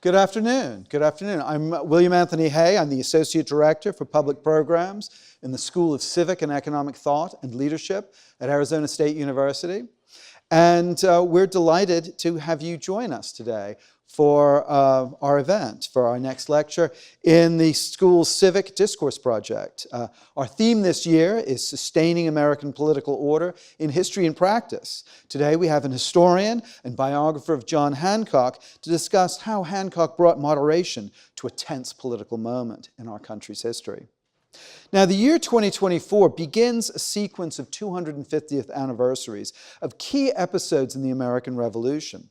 Good afternoon. Good afternoon. I'm William Anthony Hay. I'm the Associate Director for Public Programs in the School of Civic and Economic Thought and Leadership at Arizona State University. And we're delighted to have you join us today for our event, for our next lecture in the school's Civic Discourse Project. Our theme this year is Sustaining American Political Order in History and Practice. Today we have an historian and biographer of John Hancock to discuss how Hancock brought moderation to a tense political moment in our country's history. Now, the year 2024 begins a sequence of 250th anniversaries of key episodes in the American Revolution.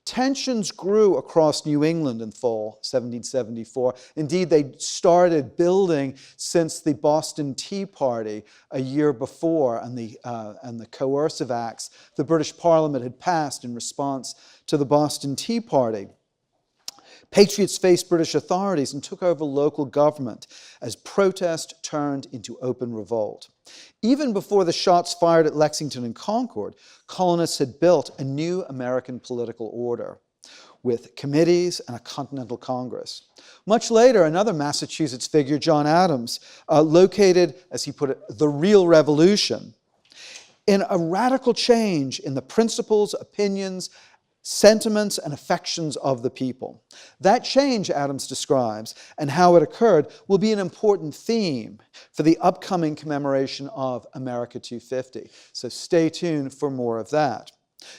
Tensions grew across New England in fall 1774. Indeed, they started building since the Boston Tea Party a year before and the coercive acts the British Parliament had passed in response to the Boston Tea Party. Patriots faced British authorities and took over local government as protest turned into open revolt. Even before the shots fired at Lexington and Concord, colonists had built a new American political order with committees and a Continental Congress. Much later, another Massachusetts figure, John Adams, located, as he put it, the real revolution in a radical change in the principles, opinions, sentiments and affections of the people. That change, Adams describes, and how it occurred will be an important theme for the upcoming commemoration of America 250. So stay tuned for more of that.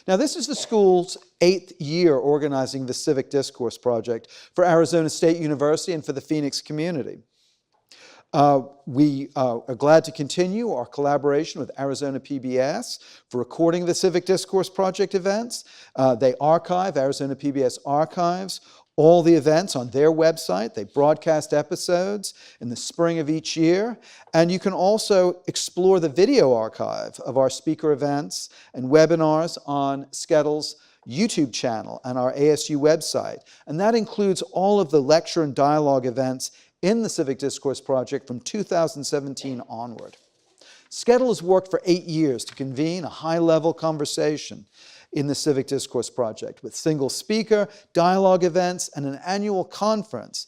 Now, this is the school's 8th year organizing the Civic Discourse Project for Arizona State University and for the Phoenix community. We are glad to continue our collaboration with Arizona PBS for recording the Civic Discourse Project events. They archive, Arizona PBS archives, all the events on their website. They broadcast episodes in the spring of each year. And you can also explore the video archive of our speaker events and webinars on SCETL's YouTube channel and our ASU website. And that includes all of the lecture and dialogue events in the Civic Discourse Project from 2017 onward. SCETL has worked for 8 years to convene a high-level conversation in the Civic Discourse Project with single speaker, dialogue events, and an annual conference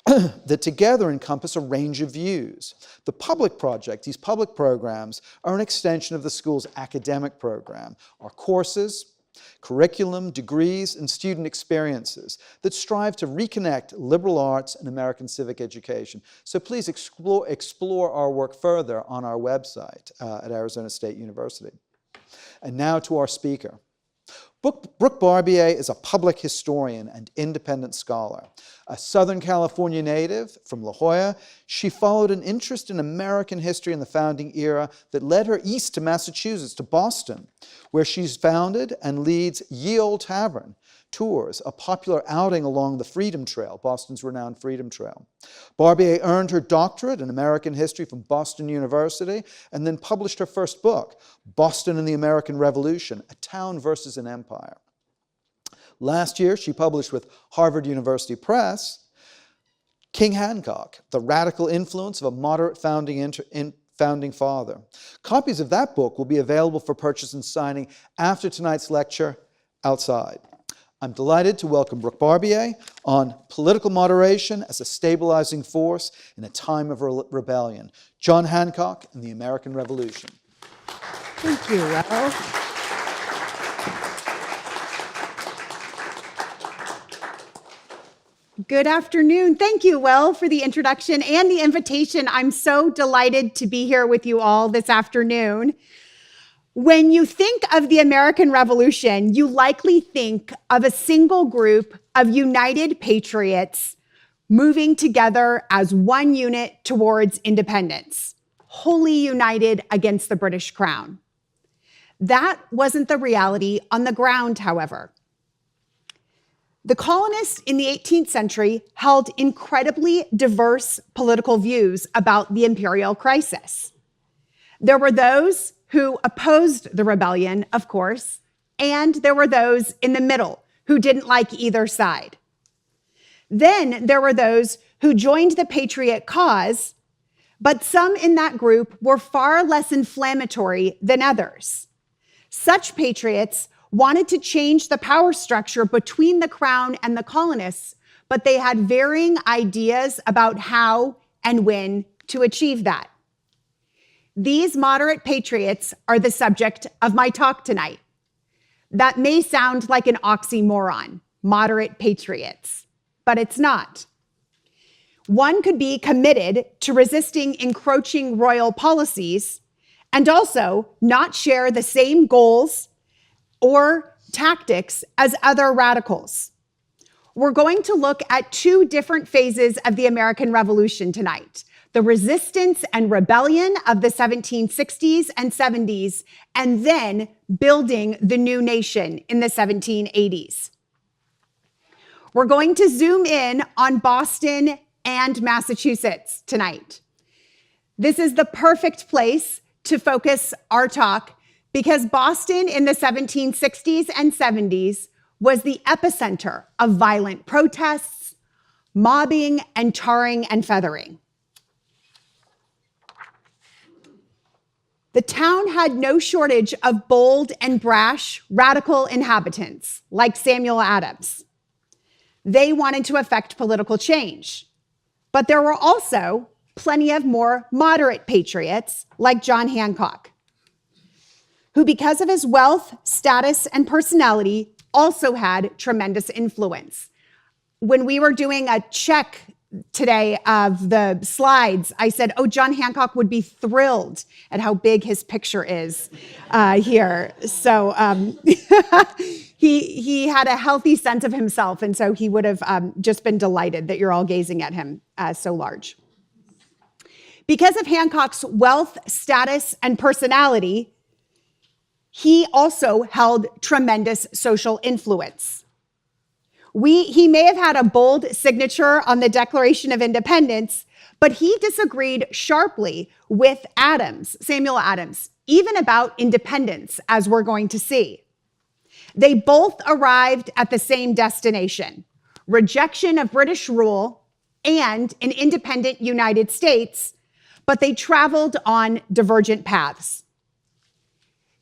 that together encompass a range of views. The public project, these public programs, are an extension of the school's academic program. Our courses, curriculum, degrees, and student experiences that strive to reconnect liberal arts and American civic education. So please explore our work further on our website at Arizona State University. And now to our speaker. Brooke Barbier is a public historian and independent scholar. A Southern California native from La Jolla, she followed an interest in American history in the founding era that led her east to Massachusetts, to Boston, where she's founded and leads Ye Olde Tavern tours, a popular outing along the Freedom Trail, Boston's renowned Freedom Trail. Barbier earned her doctorate in American history from Boston University and then published her first book, Boston and the American Revolution, A Town versus an Empire. Last year, she published with Harvard University Press, King Hancock, The Radical Influence of a Moderate Founding Father. Copies of that book will be available for purchase and signing after tonight's lecture outside. I'm delighted to welcome Brooke Barbier on political moderation as a stabilizing force in a time of rebellion. John Hancock and the American Revolution. Thank you, Will. Good afternoon. Thank you, Will, for the introduction and the invitation. I'm so delighted to be here with you all this afternoon. When you think of the American Revolution, you likely think of a single group of united patriots moving together as one unit towards independence, wholly united against the British Crown. That wasn't the reality on the ground, however. The colonists in the 18th century held incredibly diverse political views about the imperial crisis. There were those who opposed the rebellion, of course, and there were those in the middle who didn't like either side. Then there were those who joined the patriot cause, but some in that group were far less inflammatory than others. Such patriots wanted to change the power structure between the crown and the colonists, but they had varying ideas about how and when to achieve that. These moderate patriots are the subject of my talk tonight. That may sound like an oxymoron, moderate patriots, but it's not. One could be committed to resisting encroaching royal policies and also not share the same goals or tactics as other radicals. We're going to look at two different phases of the American Revolution tonight: the resistance and rebellion of the 1760s and 70s, and then building the new nation in the 1780s. We're going to zoom in on Boston and Massachusetts tonight. This is the perfect place to focus our talk because Boston in the 1760s and 70s was the epicenter of violent protests, mobbing, and tarring and feathering. The town had no shortage of bold and brash radical inhabitants like Samuel Adams. They wanted to effect political change. But there were also plenty of more moderate patriots like John Hancock, who, because of his wealth, status, and personality, also had tremendous influence. When we were doing a check today of the slides, I said, oh, John Hancock would be thrilled at how big his picture is here. So he had a healthy sense of himself, and so he would have just been delighted that you're all gazing at him so large. Because of Hancock's wealth, status, and personality, he also held tremendous social influence. He may have had a bold signature on the Declaration of Independence, but he disagreed sharply with Samuel Adams, even about independence, as we're going to see. They both arrived at the same destination: rejection of British rule and an independent United States, but they traveled on divergent paths.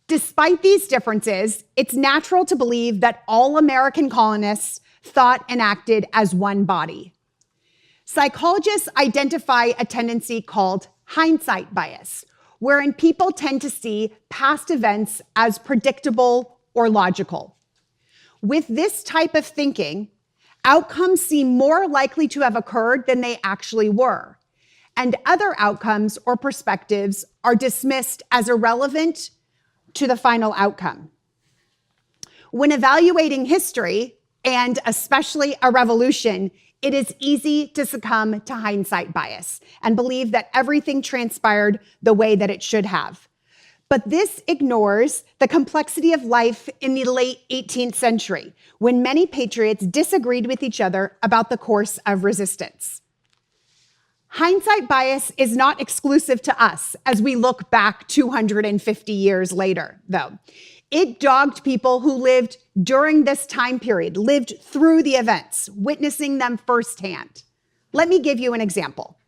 Despite these differences, it's natural to believe that all American colonists thought and acted as one body. Psychologists identify a tendency called hindsight bias, wherein people tend to see past events as predictable or logical. With this type of thinking, outcomes seem more likely to have occurred than they actually were, and other outcomes or perspectives are dismissed as irrelevant to the final outcome. When evaluating history, and especially a revolution, it is easy to succumb to hindsight bias and believe that everything transpired the way that it should have. But this ignores the complexity of life in the late 18th century, when many patriots disagreed with each other about the course of resistance. Hindsight bias is not exclusive to us as we look back 250 years later, though. It dogged people who lived during this time period, lived through the events, witnessing them firsthand. Let me give you an example.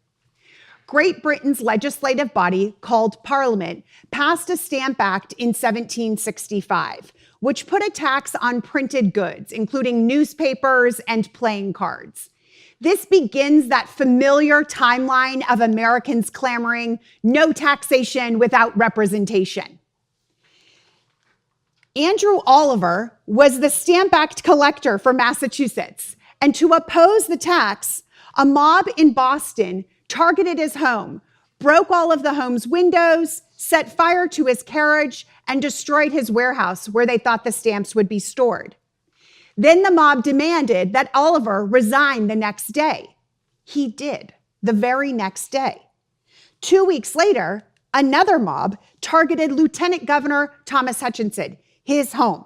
Great Britain's legislative body, called Parliament, passed a Stamp Act in 1765, which put a tax on printed goods, including newspapers and playing cards. This begins that familiar timeline of Americans clamoring, no taxation without representation. Andrew Oliver was the Stamp Act collector for Massachusetts, and to oppose the tax, a mob in Boston targeted his home, broke all of the home's windows, set fire to his carriage, and destroyed his warehouse where they thought the stamps would be stored. Then the mob demanded that Oliver resign the next day. He did, the very next day. 2 weeks later, another mob targeted Lieutenant Governor Thomas Hutchinson, his home.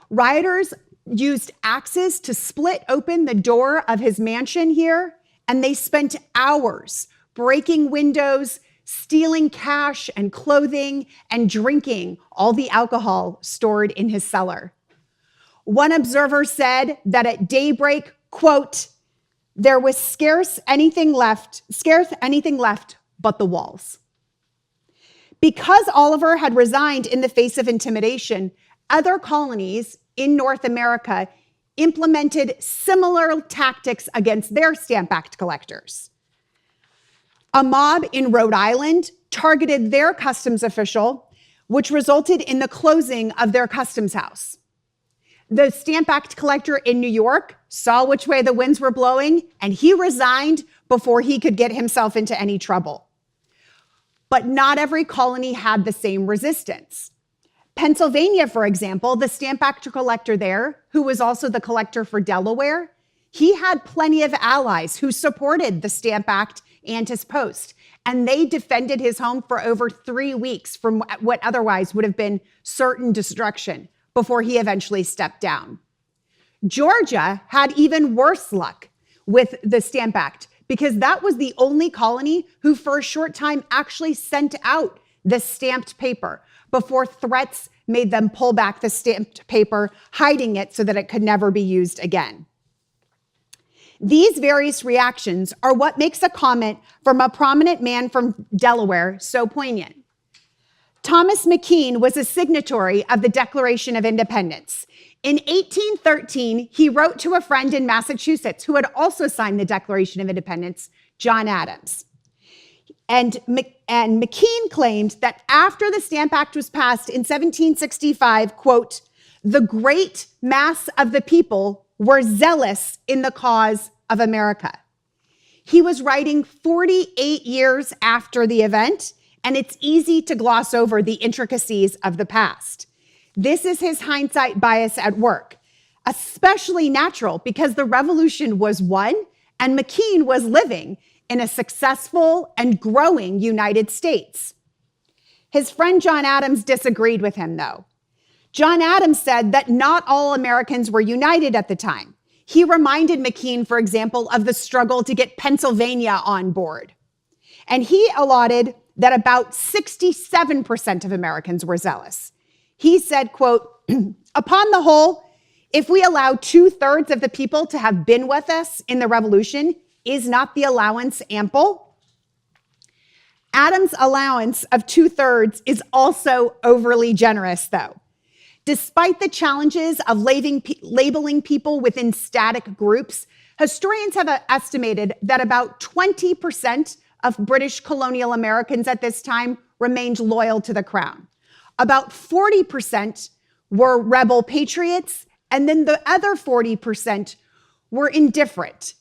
Rioters used axes to split open the door of his mansion here, and they spent hours breaking windows, stealing cash and clothing, and drinking all the alcohol stored in his cellar. One observer said that at daybreak, quote, there was scarce anything left but the walls. Because Oliver had resigned in the face of intimidation, other colonies in North America implemented similar tactics against their Stamp Act collectors. A mob in Rhode Island targeted their customs official, which resulted in the closing of their customs house. The Stamp Act collector in New York saw which way the winds were blowing, and he resigned before he could get himself into any trouble. But not every colony had the same resistance. Pennsylvania, for example, the Stamp Act collector there, who was also the collector for Delaware, he had plenty of allies who supported the Stamp Act and his post, and they defended his home for over 3 weeks from what otherwise would have been certain destruction before he eventually stepped down. Georgia had even worse luck with the Stamp Act because that was the only colony who for a short time actually sent out the stamped paper before threats made them pull back the stamped paper, hiding it so that it could never be used again. These various reactions are what makes a comment from a prominent man from Delaware so poignant. Thomas McKean was a signatory of the Declaration of Independence. In 1813, he wrote to a friend in Massachusetts who had also signed the Declaration of Independence, John Adams. And McKean claimed that after the Stamp Act was passed in 1765, quote, the great mass of the people were zealous in the cause of America. He was writing 48 years after the event, and it's easy to gloss over the intricacies of the past. This is his hindsight bias at work, especially natural because the revolution was won and McKean was living in a successful and growing United States. His friend John Adams disagreed with him, though. John Adams said that not all Americans were united at the time. He reminded McKean, for example, of the struggle to get Pennsylvania on board. And he allotted that about 67% of Americans were zealous. He said, quote, upon the whole, if we allow 2/3 of the people to have been with us in the revolution, is not the allowance ample? Adams' allowance of 2/3 is also overly generous, though. Despite the challenges of labeling people within static groups, historians have estimated that about 20% of British colonial Americans at this time remained loyal to the crown. About 40% were rebel patriots, and then the other 40% were indifferent.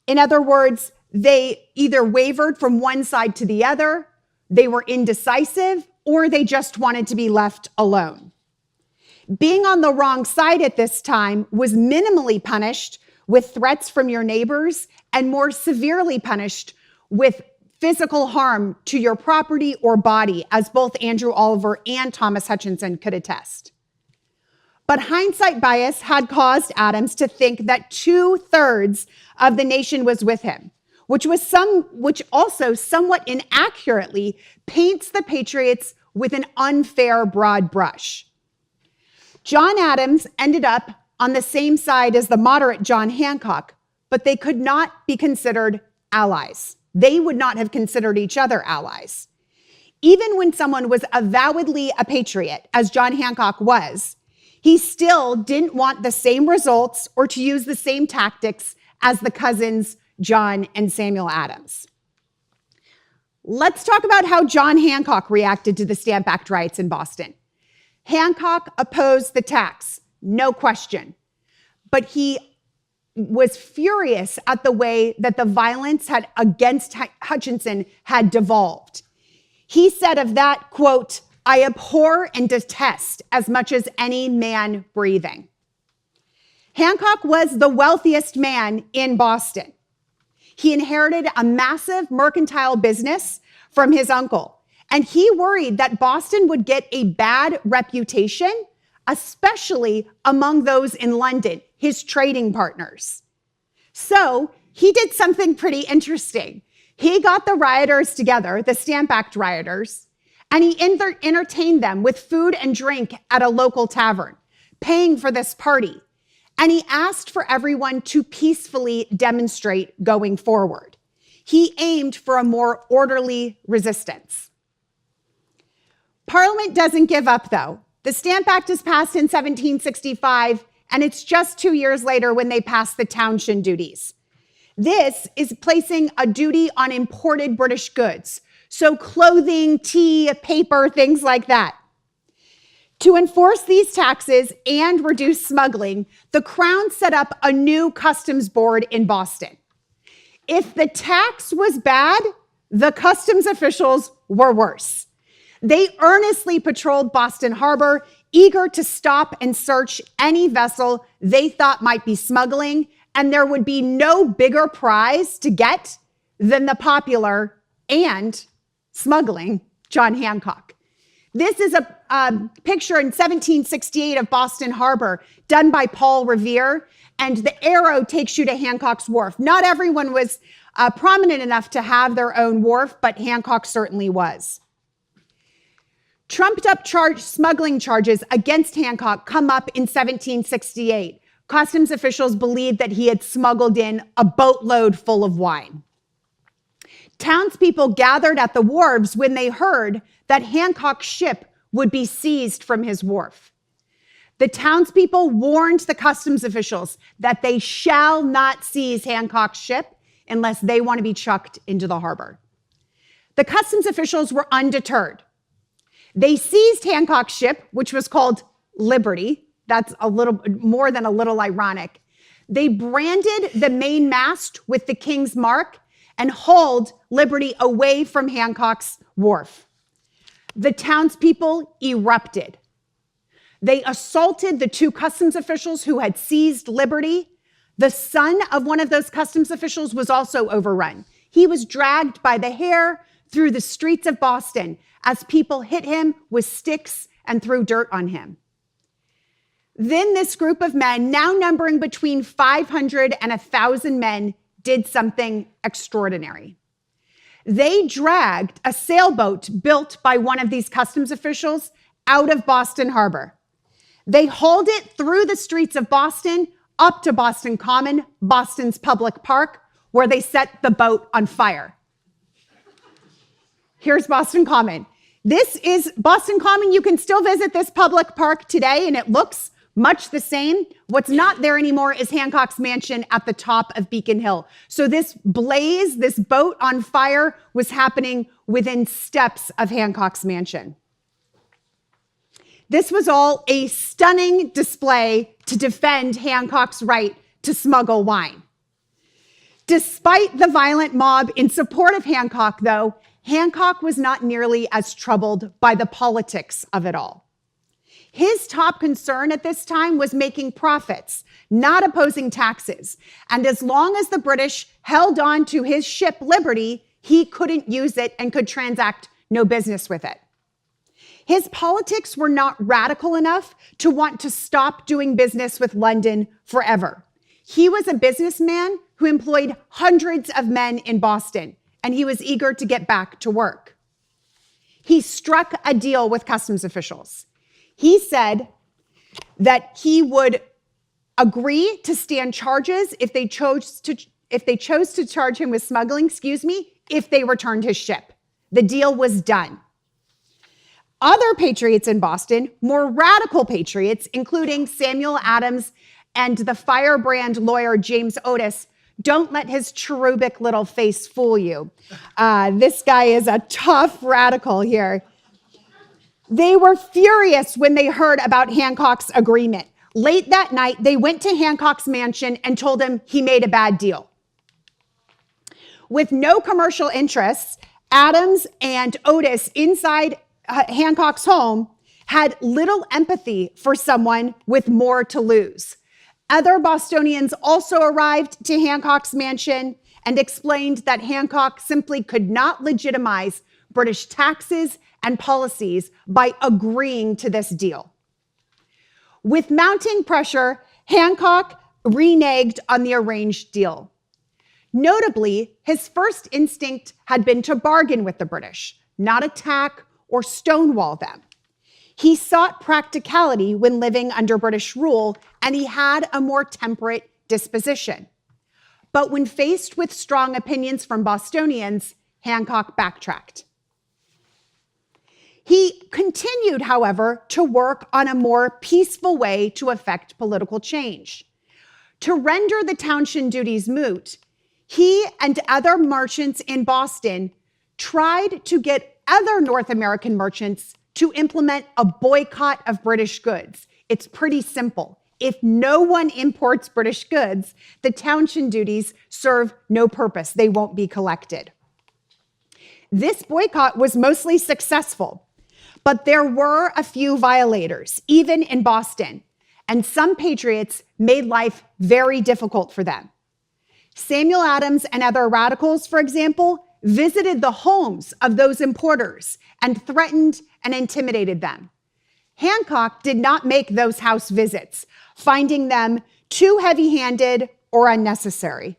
In other words, they either wavered from one side to the other, they were indecisive, or they just wanted to be left alone. Being on the wrong side at this time was minimally punished with threats from your neighbors and more severely punished with physical harm to your property or body, as both Andrew Oliver and Thomas Hutchinson could attest. But hindsight bias had caused Adams to think that 2/3 of the nation was with him, which also somewhat inaccurately paints the Patriots with an unfair broad brush. John Adams ended up on the same side as the moderate John Hancock, but they could not be considered allies. They would not have considered each other allies. Even when someone was avowedly a patriot, as John Hancock was, he still didn't want the same results or to use the same tactics as the cousins John and Samuel Adams. Let's talk about how John Hancock reacted to the Stamp Act riots in Boston. Hancock opposed the tax, no question, but he was furious at the way that the violence against Hutchinson had devolved. He said of that, quote, I abhor and detest as much as any man breathing. Hancock was the wealthiest man in Boston. He inherited a massive mercantile business from his uncle, and he worried that Boston would get a bad reputation, especially among those in London, his trading partners. So he did something pretty interesting. He got the rioters together, the Stamp Act rioters, and he entertained them with food and drink at a local tavern, paying for this party. And he asked for everyone to peacefully demonstrate going forward. He aimed for a more orderly resistance. Parliament doesn't give up, though. The Stamp Act is passed in 1765, and it's just 2 years later when they pass the Townshend duties. This is placing a duty on imported British goods, so clothing, tea, paper, things like that. To enforce these taxes and reduce smuggling, the Crown set up a new customs board in Boston. If the tax was bad, the customs officials were worse. They earnestly patrolled Boston Harbor, eager to stop and search any vessel they thought might be smuggling, and there would be no bigger prize to get than the popular and smuggling John Hancock. This is a picture in 1768 of Boston Harbor done by Paul Revere, and the arrow takes you to Hancock's Wharf. Not everyone was prominent enough to have their own wharf, but Hancock certainly was. Trumped up smuggling charges against Hancock come up in 1768. Customs officials believed that he had smuggled in a boatload full of wine. Townspeople gathered at the wharves when they heard that Hancock's ship would be seized from his wharf. The townspeople warned the customs officials that they shall not seize Hancock's ship unless they want to be chucked into the harbor. The customs officials were undeterred. They seized Hancock's ship, which was called Liberty. That's a little more than a little ironic. They branded the main mast with the King's mark and hauled Liberty away from Hancock's wharf. The townspeople erupted. They assaulted the two customs officials who had seized Liberty. The son of one of those customs officials was also overrun. He was dragged by the hair through the streets of Boston as people hit him with sticks and threw dirt on him. Then this group of men, now numbering between 500 and 1,000 men, did something extraordinary. They dragged a sailboat built by one of these customs officials out of Boston Harbor. They hauled it through the streets of Boston up to Boston Common, Boston's public park, where they set the boat on fire. Here's Boston Common. This is Boston Common. You can still visit this public park today, and it looks much the same. What's not there anymore is Hancock's mansion at the top of Beacon Hill. So this blaze, this boat on fire, was happening within steps of Hancock's mansion. This was all a stunning display to defend Hancock's right to smuggle wine. Despite the violent mob in support of Hancock, though, Hancock was not nearly as troubled by the politics of it all. His top concern at this time was making profits, not opposing taxes. And as long as the British held on to his ship Liberty, he couldn't use it and could transact no business with it. His politics were not radical enough to want to stop doing business with London forever. He was a businessman who employed hundreds of men in Boston, and he was eager to get back to work. He struck a deal with customs officials. He said that he would agree to stand charges if they chose to charge him with smuggling, if they returned his ship. The deal was done. Other patriots in Boston, more radical patriots, including Samuel Adams and the firebrand lawyer James Otis, don't let his cherubic little face fool you. This guy is a tough radical here. They were furious when they heard about Hancock's agreement. Late that night, they went to Hancock's mansion and told him he made a bad deal. With no commercial interests, Adams and Otis inside Hancock's home had little empathy for someone with more to lose. Other Bostonians also arrived to Hancock's mansion and explained that Hancock simply could not legitimize British taxes and policies by agreeing to this deal. With mounting pressure, Hancock reneged on the arranged deal. Notably, his first instinct had been to bargain with the British, not attack or stonewall them. He sought practicality when living under British rule, and he had a more temperate disposition. But when faced with strong opinions from Bostonians, Hancock backtracked. He continued, however, to work on a more peaceful way to effect political change. To render the townshend duties moot, he and other merchants in Boston tried to get other North American merchants to implement a boycott of British goods. It's pretty simple. If no one imports British goods, the townshend duties serve no purpose. They won't be collected. This boycott was mostly successful, but there were a few violators, even in Boston, and some patriots made life very difficult for them. Samuel Adams and other radicals, for example, visited the homes of those importers and threatened and intimidated them. Hancock did not make those house visits, finding them too heavy-handed or unnecessary.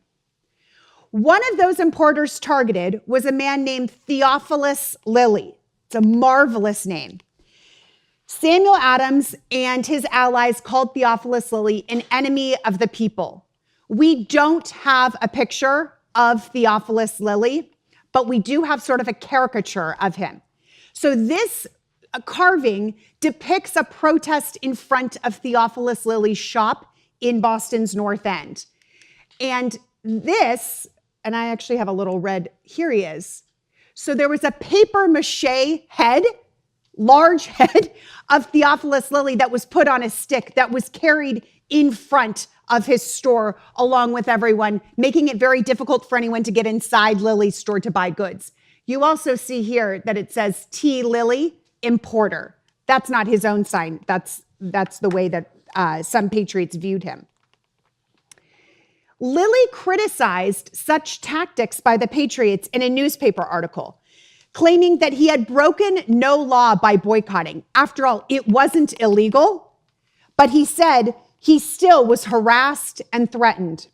One of those importers targeted was a man named Theophilus Lilly. It's a marvelous name. Samuel Adams and his allies called Theophilus Lilly an enemy of the people. We don't have a picture of Theophilus Lilly, but we do have sort of a caricature of him. So this carving depicts a protest in front of Theophilus Lilly's shop in Boston's North End. And this, and I actually have a little red, here he is. So there was a paper mache head, large head of Theophilus Lilly that was put on a stick that was carried in front of his store along with everyone, making it very difficult for anyone to get inside Lilly's store to buy goods. You also see here that it says T. Lilly, importer. That's not his own sign. That's the way that some patriots viewed him. Lilly criticized such tactics by the patriots in a newspaper article, claiming that he had broken no law by boycotting. After all, it wasn't illegal, but he said he still was harassed and threatened.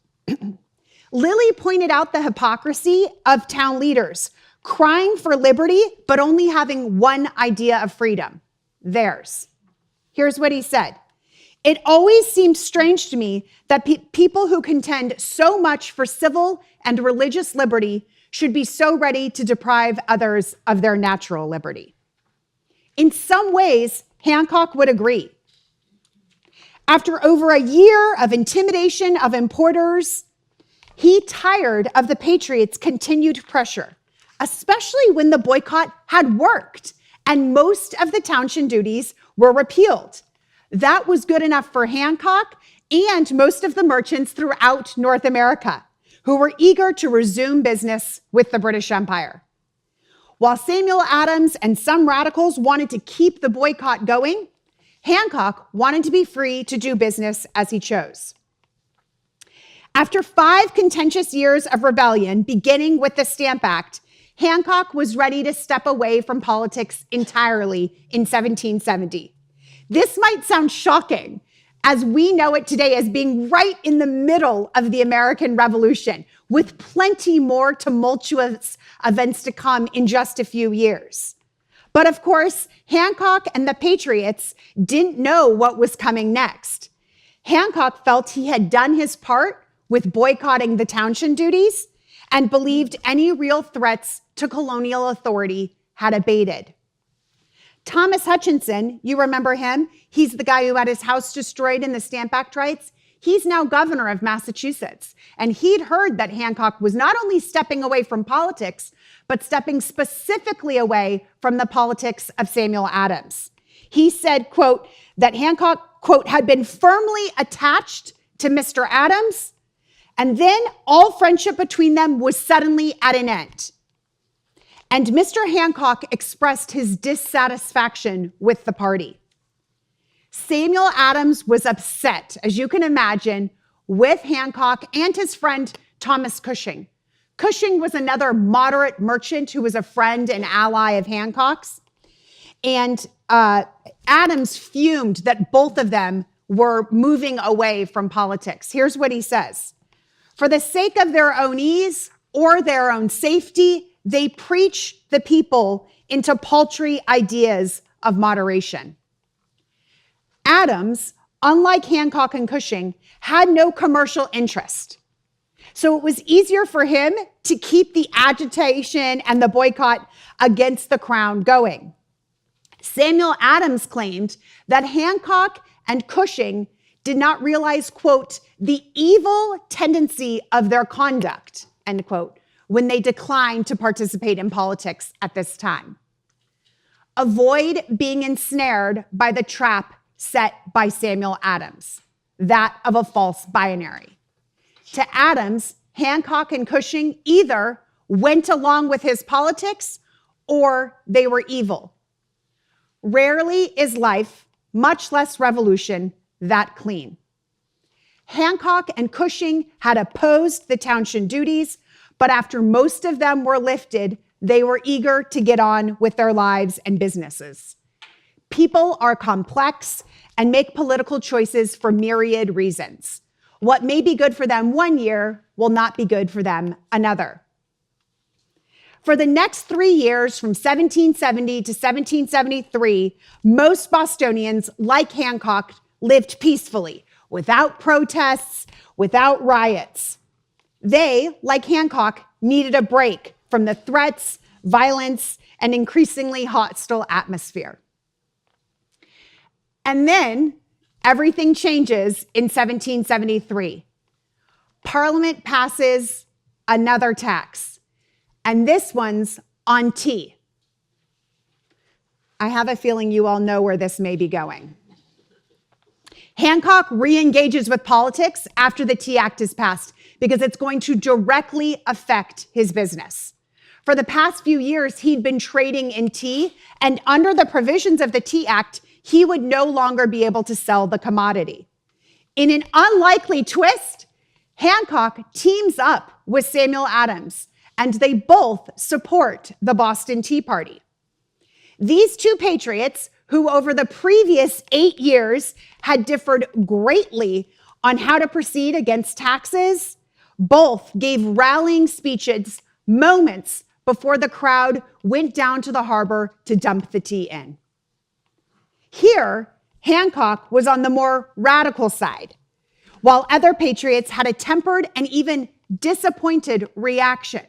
Lilly pointed out the hypocrisy of town leaders, crying for liberty, but only having one idea of freedom, theirs. Here's what he said. It always seems strange to me that people who contend so much for civil and religious liberty should be so ready to deprive others of their natural liberty. In some ways, Hancock would agree. After over a year of intimidation of importers, he tired of the patriots' continued pressure, especially when the boycott had worked and most of the townshend duties were repealed. That was good enough for Hancock and most of the merchants throughout North America, who were eager to resume business with the British Empire. While Samuel Adams and some radicals wanted to keep the boycott going, Hancock wanted to be free to do business as he chose. After 5 contentious years of rebellion, beginning with the Stamp Act, Hancock was ready to step away from politics entirely in 1770. This might sound shocking, as we know it today as being right in the middle of the American Revolution, with plenty more tumultuous events to come in just a few years. But of course, Hancock and the Patriots didn't know what was coming next. Hancock felt he had done his part with boycotting the townshend duties and believed any real threats to colonial authority had abated. Thomas Hutchinson, you remember him? He's the guy who had his house destroyed in the Stamp Act riots. He's now governor of Massachusetts, and he'd heard that Hancock was not only stepping away from politics, but stepping specifically away from the politics of Samuel Adams. He said, quote, that Hancock, quote, had been firmly attached to Mr. Adams, and then all friendship between them was suddenly at an end. And Mr. Hancock expressed his dissatisfaction with the party. Samuel Adams was upset, as you can imagine, with Hancock and his friend Thomas Cushing. Cushing was another moderate merchant who was a friend and ally of Hancock's. And Adams fumed that both of them were moving away from politics. Here's what he says. For the sake of their own ease or their own safety, they preach the people into paltry ideas of moderation. Adams, unlike Hancock and Cushing, had no commercial interest. So it was easier for him to keep the agitation and the boycott against the crown going. Samuel Adams claimed that Hancock and Cushing did not realize, quote, the evil tendency of their conduct, end quote, when they declined to participate in politics at this time. Avoid being ensnared by the trap set by Samuel Adams, that of a false binary. To Adams, Hancock and Cushing either went along with his politics or they were evil. Rarely is life, much less revolution, that clean. Hancock and Cushing had opposed the townshend duties, but after most of them were lifted, they were eager to get on with their lives and businesses. People are complex and make political choices for myriad reasons. What may be good for them one year will not be good for them another. For the next 3 years, from 1770 to 1773, most Bostonians, like Hancock, lived peacefully, without protests, without riots. They, like Hancock, needed a break from the threats, violence, and increasingly hostile atmosphere. And then everything changes in 1773. Parliament passes another tax, and this one's on tea. I have a feeling you all know where this may be going. Hancock re-engages with politics after the Tea Act is passed because it's going to directly affect his business. For the past few years, he'd been trading in tea, and under the provisions of the Tea Act, he would no longer be able to sell the commodity. In an unlikely twist, Hancock teams up with Samuel Adams, and they both support the Boston Tea Party. These two patriots, who over the previous 8 years had differed greatly on how to proceed against taxes, both gave rallying speeches moments before the crowd went down to the harbor to dump the tea in. Here, Hancock was on the more radical side, while other patriots had a tempered and even disappointed reaction.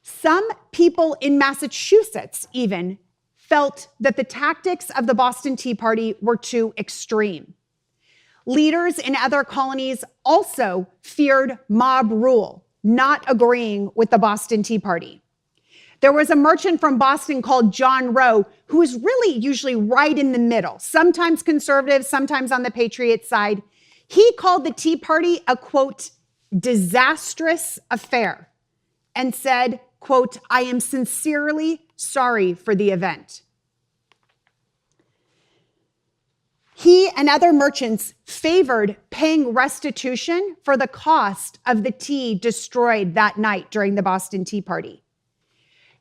Some people in Massachusetts even felt that the tactics of the Boston Tea Party were too extreme. Leaders in other colonies also feared mob rule, not agreeing with the Boston Tea Party. There was a merchant from Boston called John Rowe, who was really usually right in the middle, sometimes conservative, sometimes on the Patriot side. He called the Tea Party a, quote, disastrous affair, and said, quote, I am sincerely sorry for the event. He and other merchants favored paying restitution for the cost of the tea destroyed that night during the Boston Tea Party.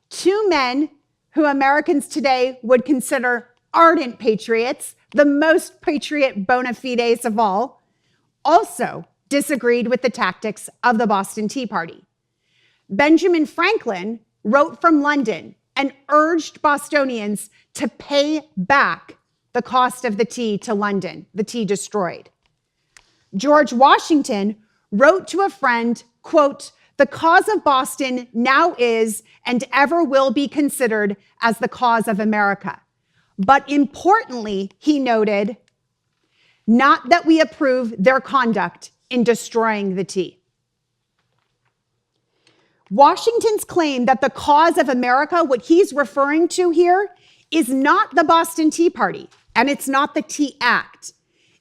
Two men who Americans today would consider ardent patriots, the most patriot bona fides of all, also disagreed with the tactics of the Boston Tea Party. Benjamin Franklin wrote from London and urged Bostonians to pay back the cost of the tea to London, the tea destroyed. George Washington wrote to a friend, quote, the cause of Boston now is and ever will be considered as the cause of America. But importantly, he noted, not that we approve their conduct in destroying the tea. Washington's claim that the cause of America, what he's referring to here, is not the Boston Tea Party, and it's not the Tea Act.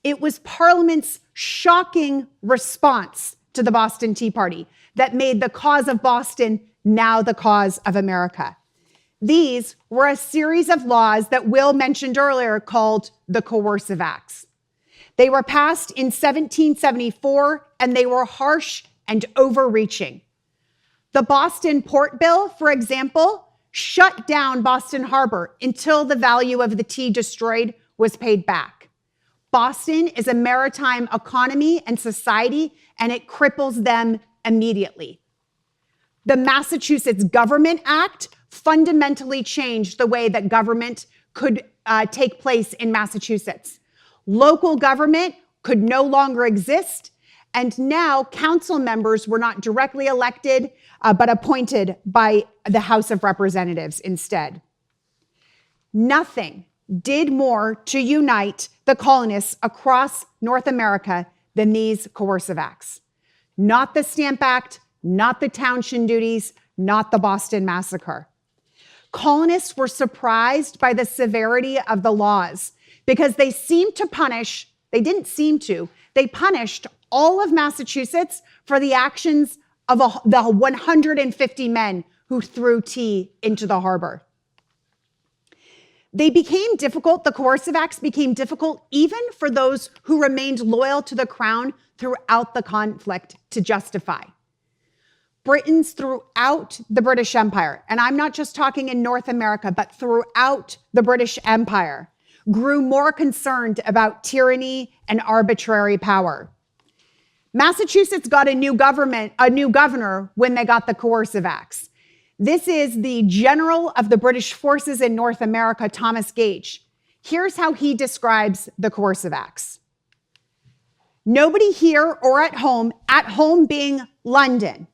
It was Parliament's shocking response to the Boston Tea Party that made the cause of Boston now the cause of America. These were a series of laws that Will mentioned earlier called the Coercive Acts. They were passed in 1774, and they were harsh and overreaching. The Boston Port Bill, for example, shut down Boston Harbor until the value of the tea destroyed was paid back. Boston is a maritime economy and society, and it cripples them immediately. The Massachusetts Government Act fundamentally changed the way that government could take place in Massachusetts. Local government could no longer exist, and now council members were not directly elected, but appointed by the House of Representatives instead. Nothing did more to unite the colonists across North America than these coercive acts. Not the Stamp Act, not the Townshend duties, not the Boston Massacre. Colonists were surprised by the severity of the laws because they punished all of Massachusetts for the actions of the 150 men who threw tea into the harbor. The coercive acts became difficult even for those who remained loyal to the crown throughout the conflict to justify. Britons throughout the British Empire, and I'm not just talking in North America, but throughout the British Empire, grew more concerned about tyranny and arbitrary power. Massachusetts got a new governor when they got the coercive acts. This is the general of the British forces in North America, Thomas Gage. Here's how he describes the coercive acts. Nobody here or at home being London,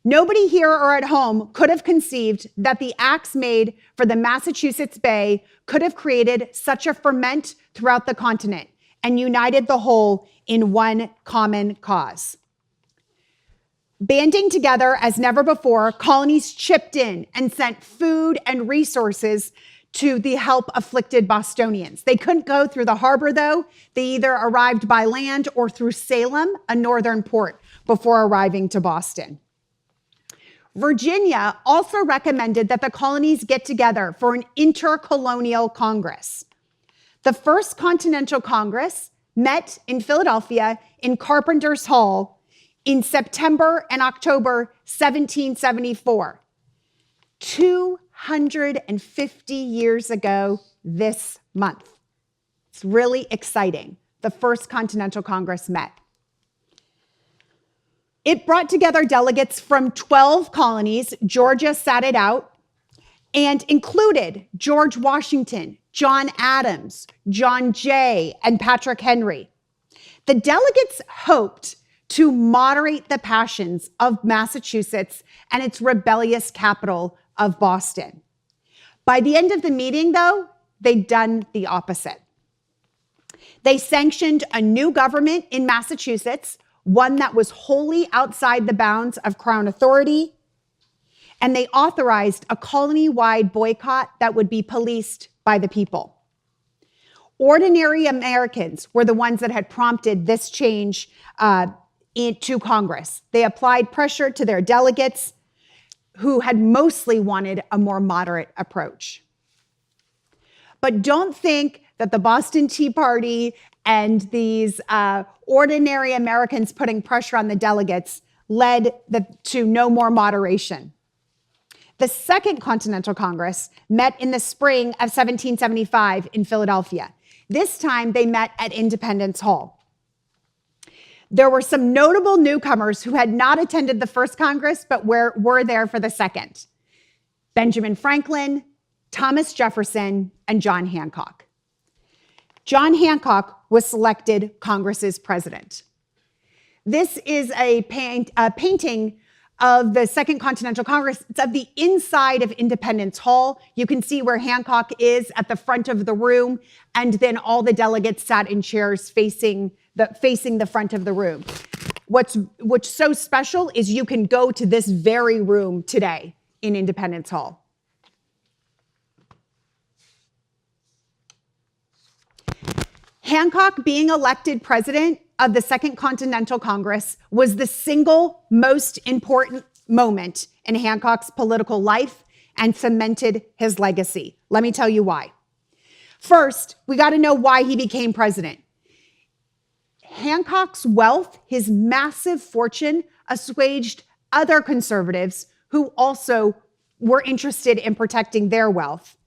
nobody here or at home could have conceived that the acts made for the Massachusetts Bay could have created such a ferment throughout the continent and united the whole in one common cause. Banding together as never before, colonies chipped in and sent food and resources to the help afflicted Bostonians. They couldn't go through the harbor, though. They either arrived by land or through Salem, a northern port, before arriving to Boston. Virginia also recommended that the colonies get together for an intercolonial Congress. The First Continental Congress met in Philadelphia in Carpenter's Hall in September and October 1774. 250 years ago this month. It's really exciting. The First Continental Congress met. It brought together delegates from 12 colonies. Georgia sat it out and included George Washington, John Adams, John Jay, and Patrick Henry. The delegates hoped to moderate the passions of Massachusetts and its rebellious capital of Boston. By the end of the meeting, though, they'd done the opposite. They sanctioned a new government in Massachusetts, one that was wholly outside the bounds of Crown authority, and they authorized a colony-wide boycott that would be policed by the people. Ordinary Americans were the ones that had prompted this change to Congress. They applied pressure to their delegates who had mostly wanted a more moderate approach. But don't think that the Boston Tea Party and these ordinary Americans putting pressure on the delegates led to no more moderation. The Second Continental Congress met in the spring of 1775 in Philadelphia. This time they met at Independence Hall. There were some notable newcomers who had not attended the first Congress, but were there for the second. Benjamin Franklin, Thomas Jefferson, and John Hancock. John Hancock was selected Congress's president. This is a painting of the Second Continental Congress. It's of the inside of Independence Hall. You can see where Hancock is at the front of the room, and then all the delegates sat in chairs facing the front of the room. What's so special is you can go to this very room today in Independence Hall. Hancock being elected president of the Second Continental Congress was the single most important moment in Hancock's political life and cemented his legacy. Let me tell you why. First, we got to know why he became president. Hancock's wealth, his massive fortune, assuaged other conservatives who also were interested in protecting their wealth.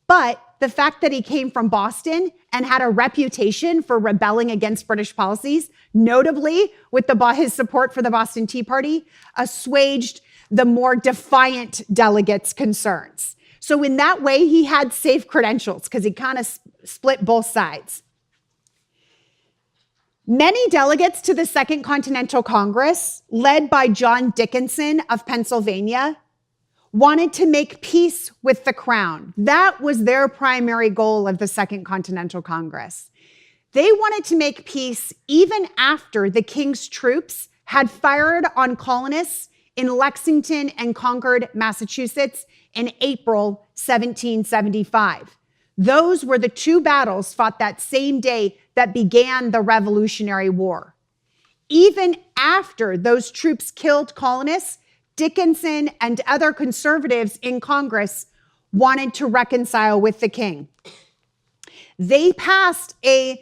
But the fact that he came from Boston and had a reputation for rebelling against British policies, notably with his support for the Boston Tea Party, assuaged the more defiant delegates' concerns. So in that way, he had safe credentials because he kind of split both sides. Many delegates to the Second Continental Congress, led by John Dickinson of Pennsylvania, wanted to make peace with the crown. That was their primary goal of the Second Continental Congress. They wanted to make peace even after the king's troops had fired on colonists in Lexington and Concord, Massachusetts in April 1775. Those were the two battles fought that same day that began the Revolutionary War. Even after those troops killed colonists, Dickinson and other conservatives in Congress wanted to reconcile with the king. They passed a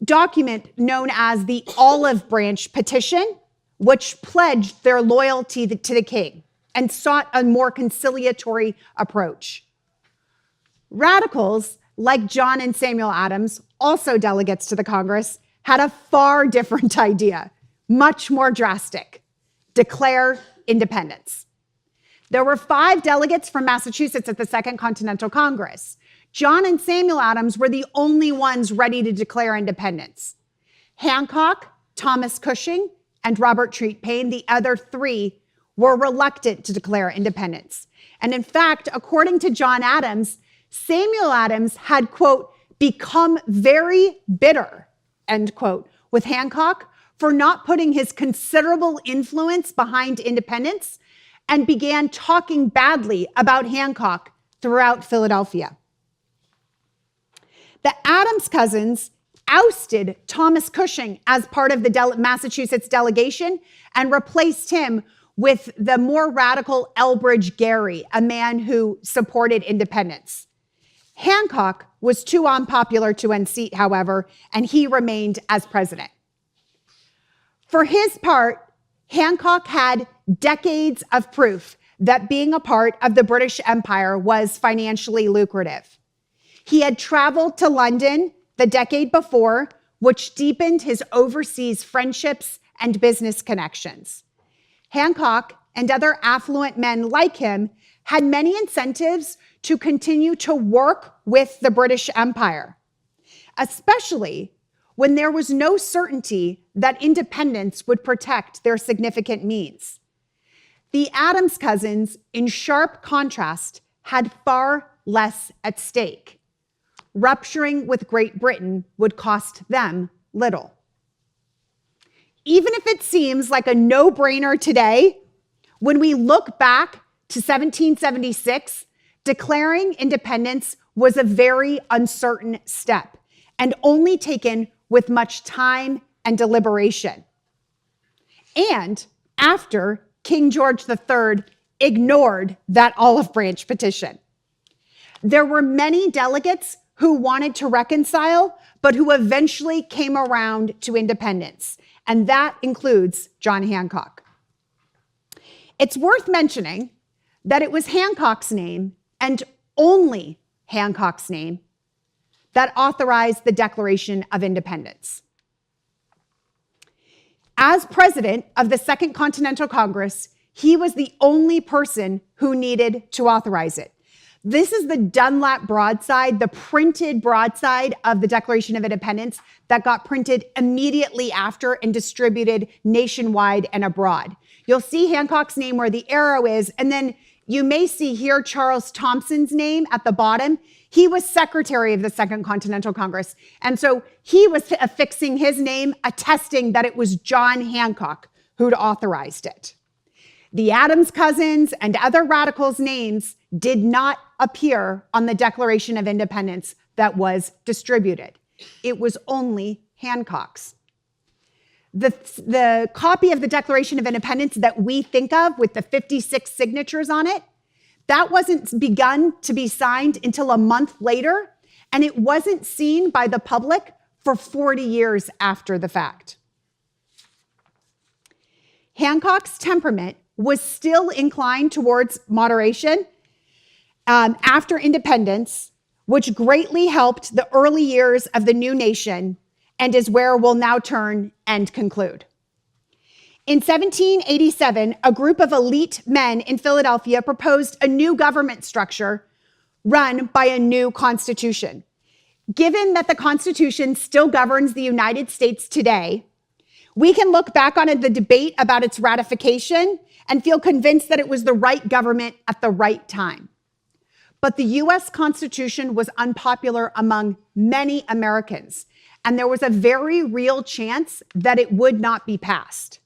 document known as the Olive Branch Petition, which pledged their loyalty to the king and sought a more conciliatory approach. Radicals like John and Samuel Adams, also delegates to the Congress, had a far different idea, much more drastic: declare independence. There were 5 delegates from Massachusetts at the Second Continental Congress. John and Samuel Adams were the only ones ready to declare independence. Hancock, Thomas Cushing, and Robert Treat Paine, the other 3, were reluctant to declare independence. And in fact, according to John Adams, Samuel Adams had, quote, become very bitter, end quote, with Hancock for not putting his considerable influence behind independence, and began talking badly about Hancock throughout Philadelphia. The Adams cousins ousted Thomas Cushing as part of the Massachusetts delegation and replaced him with the more radical Elbridge Gerry, a man who supported independence. Hancock was too unpopular to unseat, however, and he remained as president. For his part, Hancock had decades of proof that being a part of the British Empire was financially lucrative. He had traveled to London the decade before, which deepened his overseas friendships and business connections. Hancock and other affluent men like him had many incentives to continue to work with the British Empire, especially when there was no certainty that independence would protect their significant means. The Adams cousins, in sharp contrast, had far less at stake. Rupturing with Great Britain would cost them little. Even if it seems like a no-brainer today, when we look back to 1776, declaring independence was a very uncertain step and only taken with much time and deliberation. And after King George III ignored that olive branch petition. There were many delegates who wanted to reconcile, but who eventually came around to independence, and that includes John Hancock. It's worth mentioning that it was Hancock's name, and only Hancock's name, that authorized the Declaration of Independence. As president of the Second Continental Congress, he was the only person who needed to authorize it. This is the Dunlap broadside, the printed broadside of the Declaration of Independence that got printed immediately after and distributed nationwide and abroad. You'll see Hancock's name where the arrow is, and then you may see here Charles Thompson's name at the bottom. He was secretary of the Second Continental Congress, and so he was affixing his name, attesting that it was John Hancock who'd authorized it. The Adams cousins and other radicals' names did not appear on the Declaration of Independence that was distributed. It was only Hancock's. The copy of the Declaration of Independence that we think of with the 56 signatures on it, that wasn't begun to be signed until a month later, and it wasn't seen by the public for 40 years after the fact. Hancock's temperament was still inclined towards moderation after independence, which greatly helped the early years of the new nation and is where we'll now turn and conclude. In 1787, a group of elite men in Philadelphia proposed a new government structure run by a new constitution. Given that the Constitution still governs the United States today, we can look back on the debate about its ratification and feel convinced that it was the right government at the right time. But the US Constitution was unpopular among many Americans, and there was a very real chance that it would not be passed.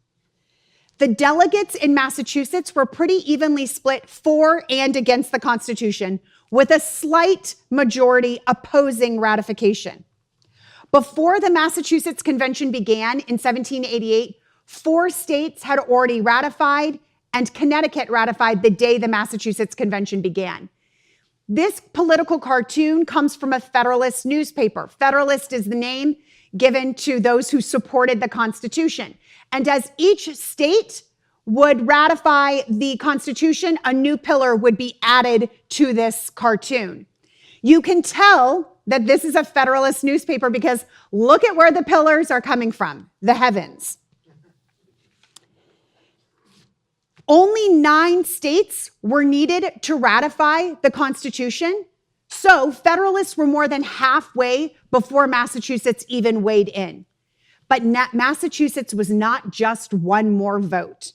The delegates in Massachusetts were pretty evenly split for and against the Constitution, with a slight majority opposing ratification. Before the Massachusetts Convention began in 1788, 4 states had already ratified, and Connecticut ratified the day the Massachusetts Convention began. This political cartoon comes from a Federalist newspaper. Federalist is the name given to those who supported the Constitution. And as each state would ratify the Constitution, a new pillar would be added to this cartoon. You can tell that this is a Federalist newspaper because look at where the pillars are coming from, the heavens. Only 9 states were needed to ratify the Constitution, so Federalists were more than halfway before Massachusetts even weighed in. But Massachusetts was not just one more vote.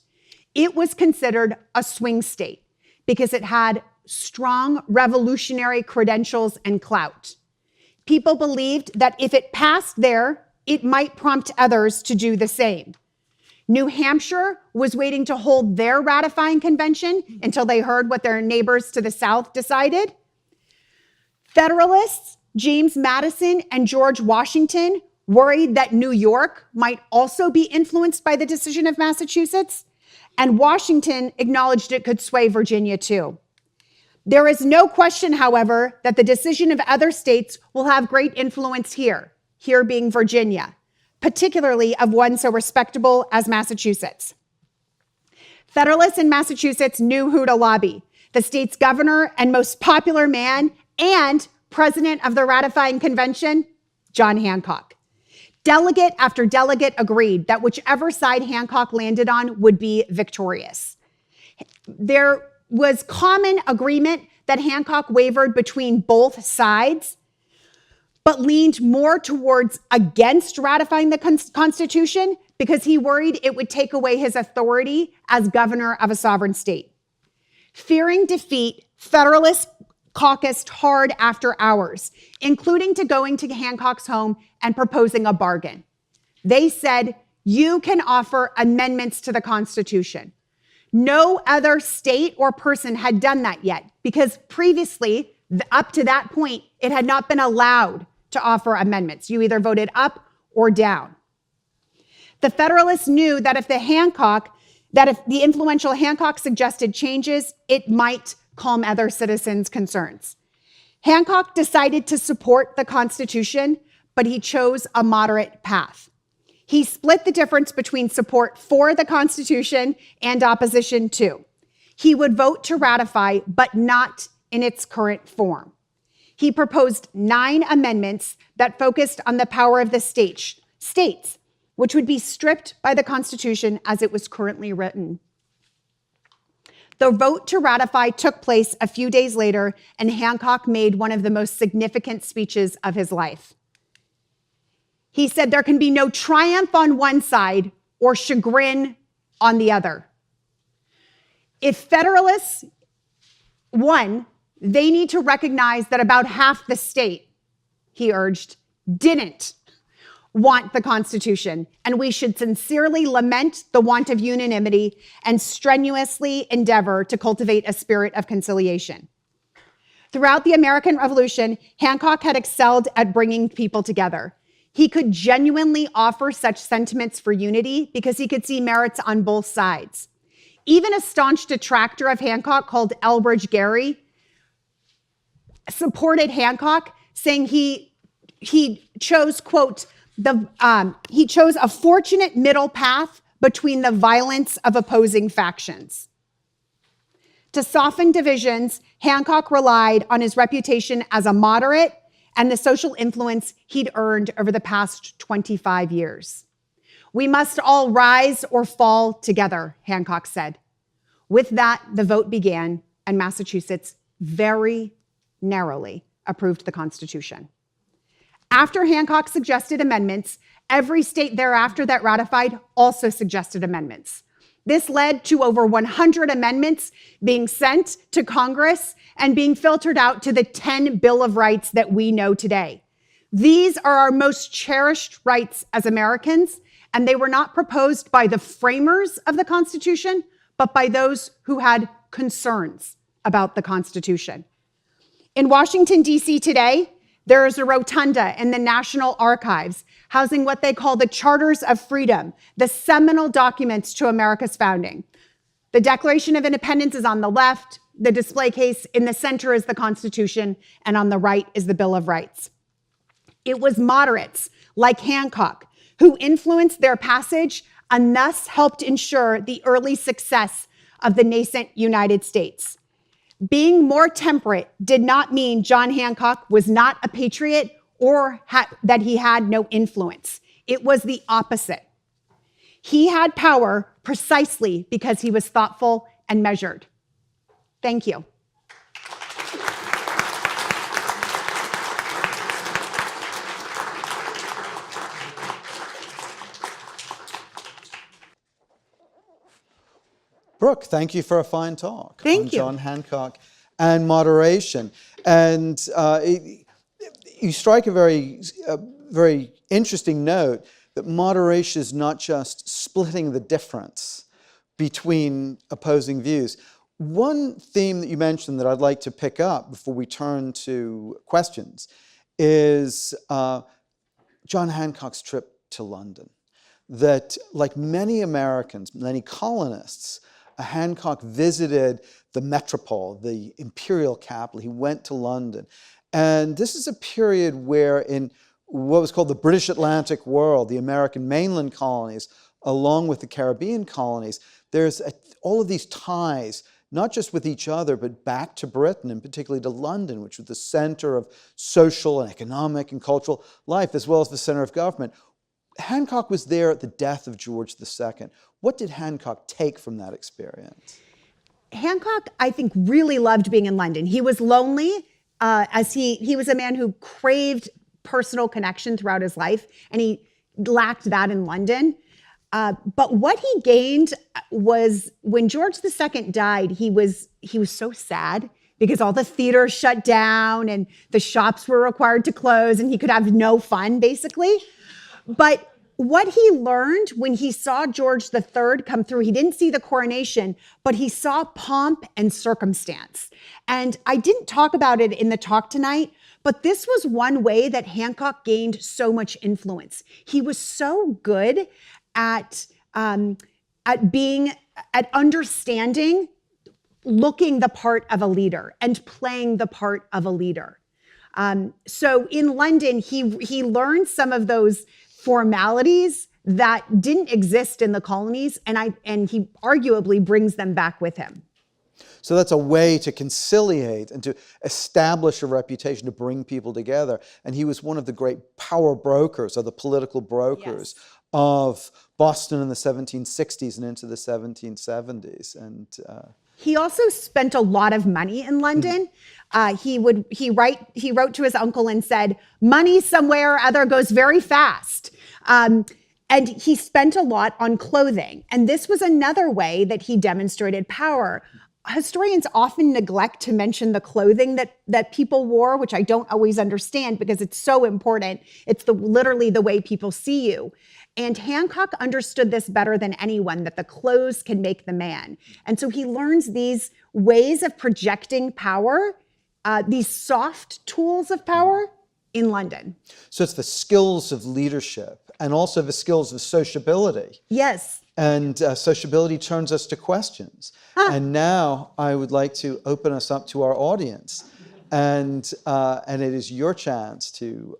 It was considered a swing state because it had strong revolutionary credentials and clout. People believed that if it passed there, it might prompt others to do the same. New Hampshire was waiting to hold their ratifying convention until they heard what their neighbors to the south decided. Federalists, James Madison and George Washington, worried that New York might also be influenced by the decision of Massachusetts, and Washington acknowledged it could sway Virginia too. There is no question, however, that the decision of other states will have great influence here being Virginia, particularly of one so respectable as Massachusetts. Federalists in Massachusetts knew who to lobby: the state's governor and most popular man and president of the ratifying convention, John Hancock. Delegate after delegate agreed that whichever side Hancock landed on would be victorious. There was common agreement that Hancock wavered between both sides, but leaned more towards against ratifying the Constitution because he worried it would take away his authority as governor of a sovereign state. Fearing defeat, Federalists caucused hard after hours, including to going to Hancock's home and proposing a bargain. They said, "You can offer amendments to the Constitution." No other state or person had done that yet because previously, up to that point, it had not been allowed to offer amendments. You either voted up or down. The Federalists knew that if the influential Hancock suggested changes, it might calm other citizens' concerns. Hancock decided to support the Constitution, but he chose a moderate path. He split the difference between support for the Constitution and opposition to. He would vote to ratify, but not in its current form. He proposed 9 amendments that focused on the power of the states, which would be stripped by the Constitution as it was currently written. The vote to ratify took place a few days later, and Hancock made one of the most significant speeches of his life. He said, "There can be no triumph on one side or chagrin on the other. If Federalists won, they need to recognize that about half the state," he urged, "didn't want the Constitution, and we should sincerely lament the want of unanimity and strenuously endeavor to cultivate a spirit of conciliation." Throughout the American Revolution, Hancock had excelled at bringing people together. He could genuinely offer such sentiments for unity because he could see merits on both sides. Even a staunch detractor of Hancock called Elbridge Gerry supported Hancock, saying he chose, quote, he chose a fortunate middle path between the violence of opposing factions. To soften divisions, Hancock relied on his reputation as a moderate and the social influence he'd earned over the past 25 years. "We must all rise or fall together," Hancock said. With that, the vote began, and Massachusetts very narrowly approved the Constitution. After Hancock suggested amendments, every state thereafter that ratified also suggested amendments. This led to over 100 amendments being sent to Congress and being filtered out to the 10 Bill of Rights that we know today. These are our most cherished rights as Americans, and they were not proposed by the framers of the Constitution, but by those who had concerns about the Constitution. In Washington, D.C. today, there is a rotunda in the National Archives housing what they call the Charters of Freedom, the seminal documents to America's founding. The Declaration of Independence is on the left, the display case in the center is the Constitution, and on the right is the Bill of Rights. It was moderates like Hancock who influenced their passage and thus helped ensure the early success of the nascent United States. Being more temperate did not mean John Hancock was not a patriot or that he had no influence. It was the opposite. He had power precisely because he was thoughtful and measured. Thank you. Brooke, thank you for a fine talk Thank on you. John Hancock and moderation. And you strike a very interesting note that moderation is not just splitting the difference between opposing views. One theme that you mentioned that I'd like to pick up before we turn to questions is John Hancock's trip to London. That, like many Americans, many colonists, Hancock visited the metropole, the imperial capital. He went to London. And this is a period where in what was called the British Atlantic world, the American mainland colonies, along with the Caribbean colonies, there's all of these ties, not just with each other, but back to Britain, and particularly to London, which was the center of social and economic and cultural life, as well as the center of government. Hancock was there at the death of George II. What did Hancock take from that experience? Hancock, I think, really loved being in London. He was lonely, as he was a man who craved personal connection throughout his life, and he lacked that in London. But what he gained was when George II died, he was so sad because all the theaters shut down and the shops were required to close and he could have no fun, basically. But what he learned when he saw George III come through, he didn't see the coronation, but he saw pomp and circumstance. And I didn't talk about it in the talk tonight, but this was one way that Hancock gained so much influence. He was so good at understanding, looking the part of a leader and playing the part of a leader. So in London, he learned some of those formalities that didn't exist in the colonies, and he arguably brings them back with him. So that's a way to conciliate and to establish a reputation, to bring people together. And he was one of the great power brokers, or the political brokers, yes, of Boston in the 1760s and into the 1770s. And he also spent a lot of money in London. He wrote to his uncle and said, "Money somewhere or other goes very fast." And he spent a lot on clothing. And this was another way that he demonstrated power. Historians often neglect to mention the clothing that people wore, which I don't always understand because it's so important. It's literally the way people see you. And Hancock understood this better than anyone, that the clothes can make the man. And so he learns these ways of projecting power, these soft tools of power in London. So it's the skills of leadership and also the skills of sociability. Yes. And sociability turns us to questions. And now I would like to open us up to our audience. And it is your chance to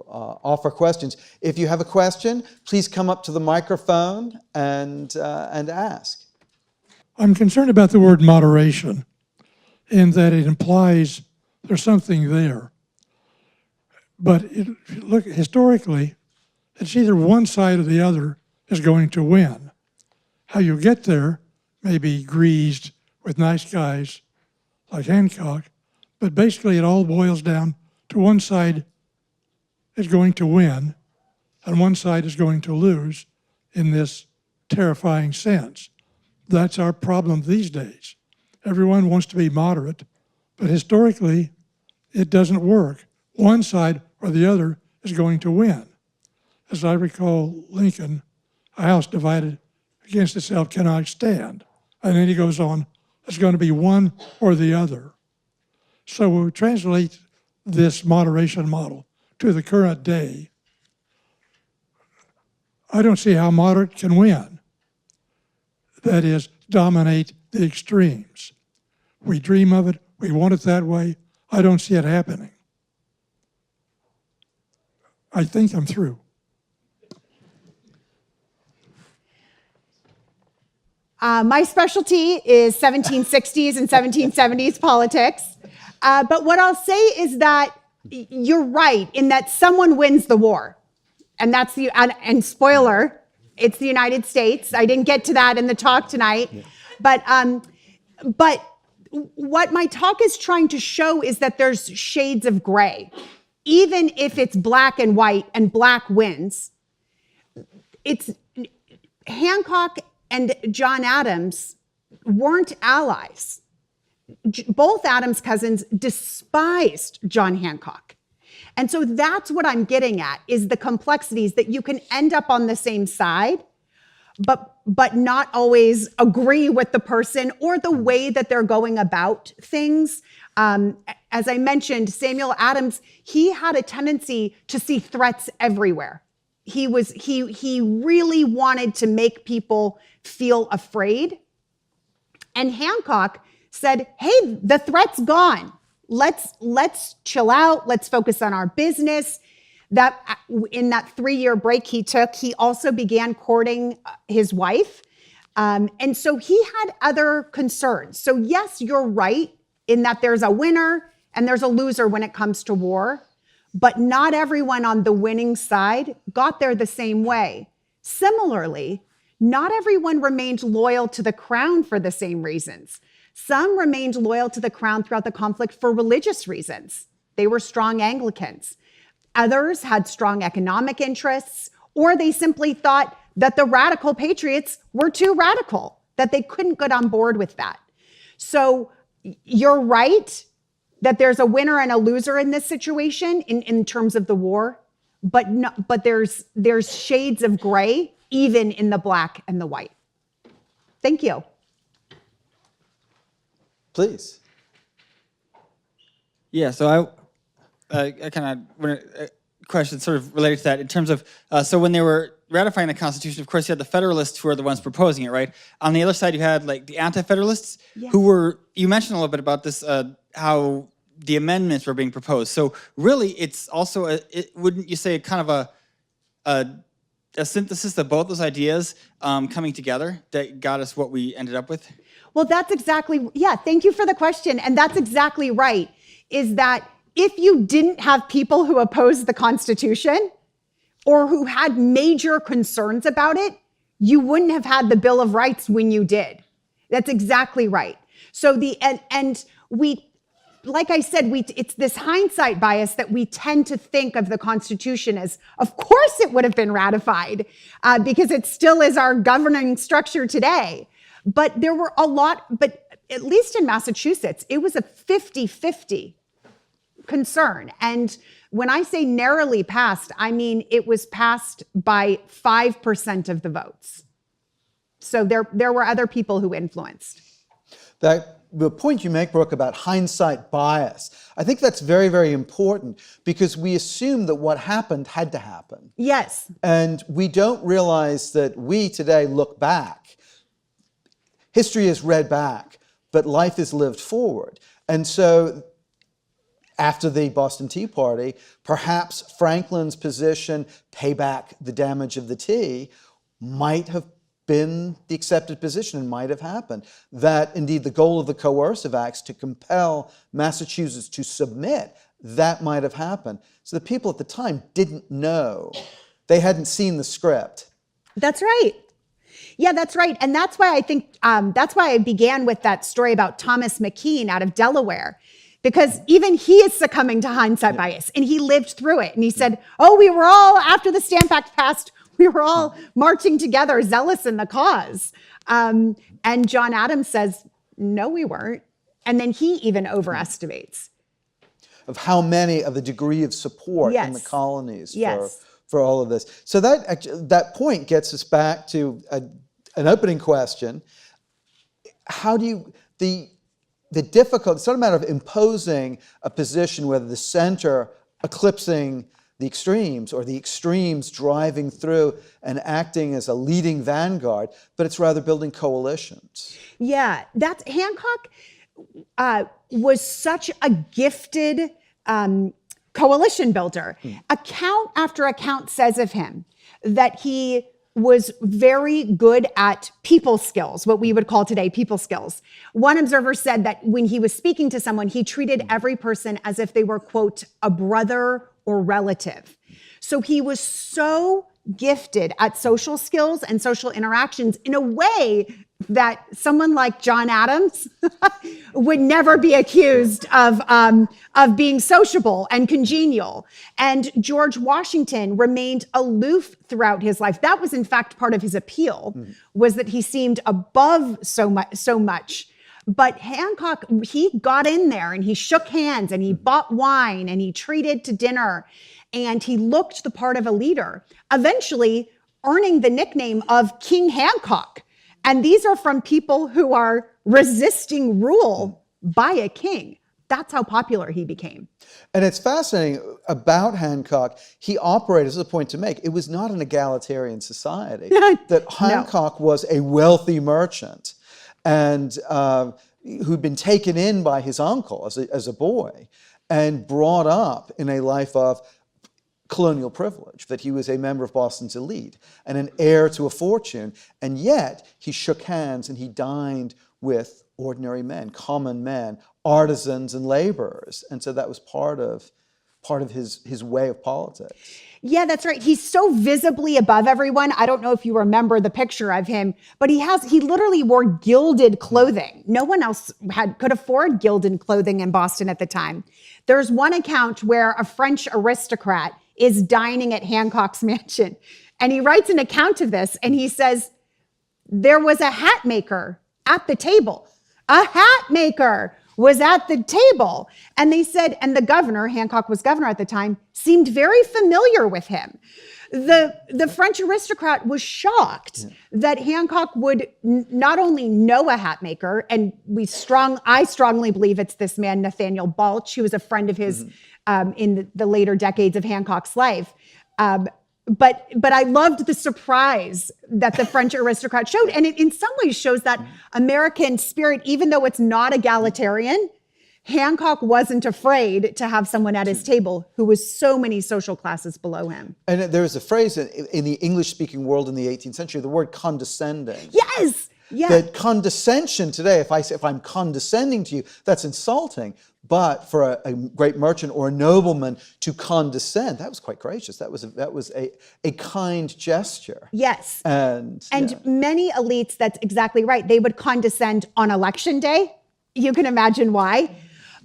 offer questions. If you have a question, please come up to the microphone and ask. I'm concerned about the word moderation, in that it implies there's something there. But if you look historically, it's either one side or the other is going to win. How you get there may be greased with nice guys like Hancock, but basically it all boils down to one side is going to win and one side is going to lose in this terrifying sense. That's our problem these days. Everyone wants to be moderate, but historically, it doesn't work. One side or the other is going to win. As I recall Lincoln, a house divided against itself cannot stand. And then he goes on, it's going to be one or the other. So when we translate this moderation model to the current day, I don't see how moderate can win. That is, dominate the extremes. We dream of it, we want it that way. I don't see it happening. I think I'm through. My specialty is 1760s and 1770s politics. But what I'll say is that you're right in that someone wins the war. And that's and spoiler, it's the United States. I didn't get to that in the talk tonight. Yeah. But what my talk is trying to show is that there's shades of gray. Even if it's black and white and black wins, it's Hancock and John Adams weren't allies. Both Adams cousins despised John Hancock. And so that's what I'm getting at, is the complexities that you can end up on the same side, but not always agree with the person or the way that they're going about things. As I mentioned, Samuel Adams, he had a tendency to see threats everywhere. He really wanted to make people feel afraid. And Hancock said, hey, the threat's gone. Let's chill out. Let's focus on our business. That in that 3-year break he took, he also began courting his wife. And so he had other concerns. So yes, you're right in that there's a winner and there's a loser when it comes to war, but not everyone on the winning side got there the same way. Similarly, not everyone remained loyal to the crown for the same reasons. Some remained loyal to the crown throughout the conflict for religious reasons. They were strong Anglicans. Others had strong economic interests, or they simply thought that the radical patriots were too radical, that they couldn't get on board with that. So you're right that there's a winner and a loser in this situation in terms of the war, but there's shades of gray even in the black and the white. Thank you. Please. Yeah, so I kind of question sort of related to that in terms of, so when they were ratifying the Constitution, of course, you had the Federalists who are the ones proposing it, right? On the other side, you had like the Anti-Federalists who were, you mentioned a little bit about this, how the amendments were being proposed. So really, it's also, wouldn't you say kind of a synthesis of both those ideas coming together that got us what we ended up with? Well, that's exactly, thank you for the question. And that's exactly right, is that if you didn't have people who opposed the Constitution or who had major concerns about it, you wouldn't have had the Bill of Rights when you did. That's exactly right. So and we, like I said, it's this hindsight bias that we tend to think of the Constitution as, of course it would have been ratified because it still is our governing structure today. But there were but at least in Massachusetts, it was a 50-50 concern. And when I say narrowly passed, I mean it was passed by 5% of the votes. So there were other people who influenced. The point you make, Brooke, about hindsight bias, I think that's very, very important because we assume that what happened had to happen. Yes. And we don't realize that we today look back. History is read back, but life is lived forward. And so after the Boston Tea Party, perhaps Franklin's position, pay back the damage of the tea, might have been the accepted position and might have happened. That indeed the goal of the coercive acts to compel Massachusetts to submit, that might have happened. So the people at the time didn't know. They hadn't seen the script. That's right. Yeah, that's right. And that's why I think, that's why I began with that story about Thomas McKean out of Delaware, because even he is succumbing to hindsight bias and he lived through it. And he said, oh, we were all, after the Stamp Act passed, We were all marching together, zealous in the cause. And John Adams says, no, we weren't. And then he even overestimates. Of how many, of the degree of support in the Yes. colonies Yes. for all of this. So that point gets us back to an opening question. How do you, the difficult, it's not a matter of imposing a position whether the center eclipsing the extremes or the extremes driving through and acting as a leading vanguard, but it's rather building coalitions. Yeah, that's Hancock was such a gifted coalition builder. Account after account says of him that he was very good at people skills, what we would call today people skills. One observer said that when he was speaking to someone, he treated every person as if they were, quote, a brother or relative. So he was so gifted at social skills and social interactions in a way that someone like John Adams would never be accused of being sociable and congenial. And George Washington remained aloof throughout his life. That was, in fact, part of his appeal, was that he seemed above so much. But Hancock, he got in there and he shook hands and he bought wine and he treated to dinner and he looked the part of a leader, eventually earning the nickname of King Hancock. And these are from people who are resisting rule by a king. That's how popular he became. And it's fascinating about Hancock, he operated, this is a point to make, it was not an egalitarian society. That Hancock was a wealthy merchant and who'd been taken in by his uncle as a boy and brought up in a life of colonial privilege, that he was a member of Boston's elite and an heir to a fortune, and yet he shook hands and he dined with ordinary men, common men, artisans and laborers. And so that was part of his way of politics. Yeah, that's right. He's so visibly above everyone. I don't know if you remember the picture of him, but he literally wore gilded clothing. No one else could afford gilded clothing in Boston at the time. There's one account where a French aristocrat is dining at Hancock's mansion, and he writes an account of this, and he says, there was a hat maker at the table. A hat maker was at the table. And they said, and the governor, Hancock was governor at the time, seemed very familiar with him. The French aristocrat was shocked that Hancock would not only know a hat maker, and I strongly believe it's this man, Nathaniel Balch, who was a friend of his in the later decades of Hancock's life. But I loved the surprise that the French aristocrat showed. And it in some ways shows that American spirit, even though it's not egalitarian, Hancock wasn't afraid to have someone at his table who was so many social classes below him. And there was a phrase in the English-speaking world in the 18th century, the word condescending. Yes! Yeah. That condescension today, if I'm condescending to you, that's insulting. But for a great merchant or a nobleman to condescend, that was quite gracious. That was a kind gesture. Yes. And many elites, that's exactly right. They would condescend on election day. You can imagine why.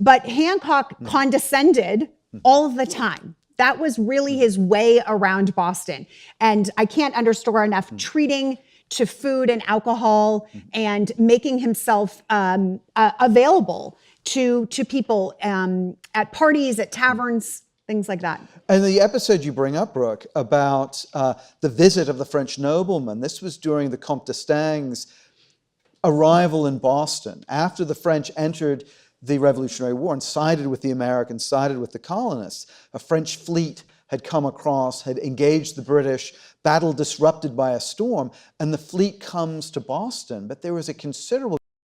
But Hancock condescended all the time. That was really his way around Boston. And I can't underscore enough, treating to food and alcohol and making himself available to people at parties, at taverns, things like that. And the episode you bring up, Brooke, about the visit of the French nobleman, this was during the Comte d'Estaing's arrival in Boston. After the French entered the Revolutionary War and sided with the Americans, sided with the colonists, a French fleet had come across, had engaged the British, battle disrupted by a storm, and the fleet comes to Boston. But there was a considerable